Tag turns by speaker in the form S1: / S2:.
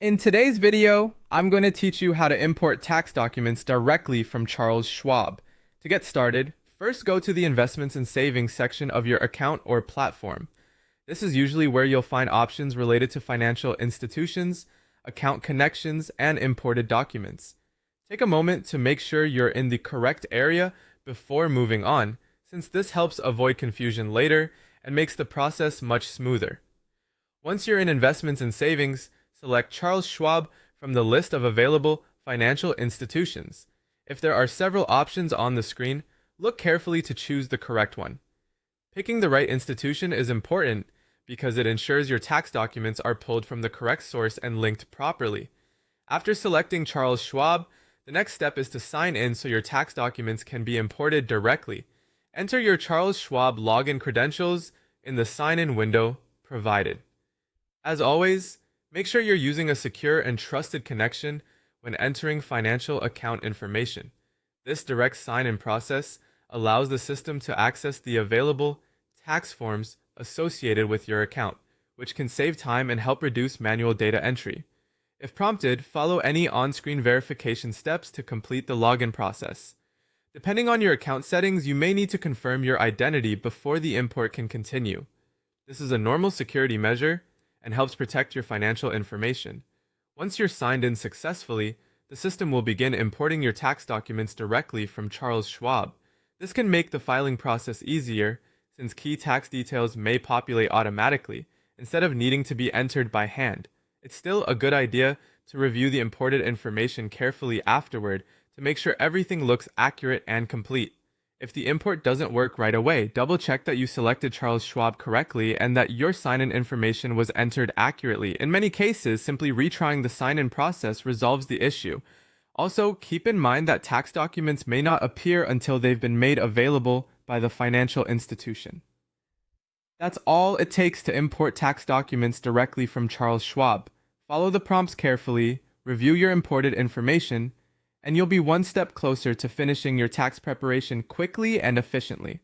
S1: In today's video, I'm going to teach you how to import tax documents directly from Charles Schwab. To get started, first go to the Investments and Savings section of your account or platform. This is usually where you'll find options related to financial institutions, account connections, and imported documents. Take a moment to make sure you're in the correct area before moving on, since this helps avoid confusion later and makes the process much smoother. Once you're in Investments and Savings, select Charles Schwab from the list of available financial institutions. If there are several options on the screen, look carefully to choose the correct one. Picking the right institution is important because it ensures your tax documents are pulled from the correct source and linked properly. After selecting Charles Schwab, the next step is to sign in so your tax documents can be imported directly. Enter your Charles Schwab login credentials in the sign-in window provided. As always, make sure you're using a secure and trusted connection when entering financial account information. This direct sign-in process allows the system to access the available tax forms associated with your account, which can save time and help reduce manual data entry. If prompted, follow any on-screen verification steps to complete the login process. Depending on your account settings, you may need to confirm your identity before the import can continue. This is a normal security measure and helps protect your financial information. Once you're signed in successfully, the system will begin importing your tax documents directly from Charles Schwab. This can make the filing process easier since key tax details may populate automatically instead of needing to be entered by hand. It's still a good idea to review the imported information carefully afterward to make sure everything looks accurate and complete. If the import doesn't work right away, double check that you selected Charles Schwab correctly and that your sign-in information was entered accurately. In many cases, simply retrying the sign-in process resolves the issue. Also, keep in mind that tax documents may not appear until they've been made available by the financial institution. That's all it takes to import tax documents directly from Charles Schwab. Follow the prompts carefully, review your imported information, and you'll be one step closer to finishing your tax preparation quickly and efficiently.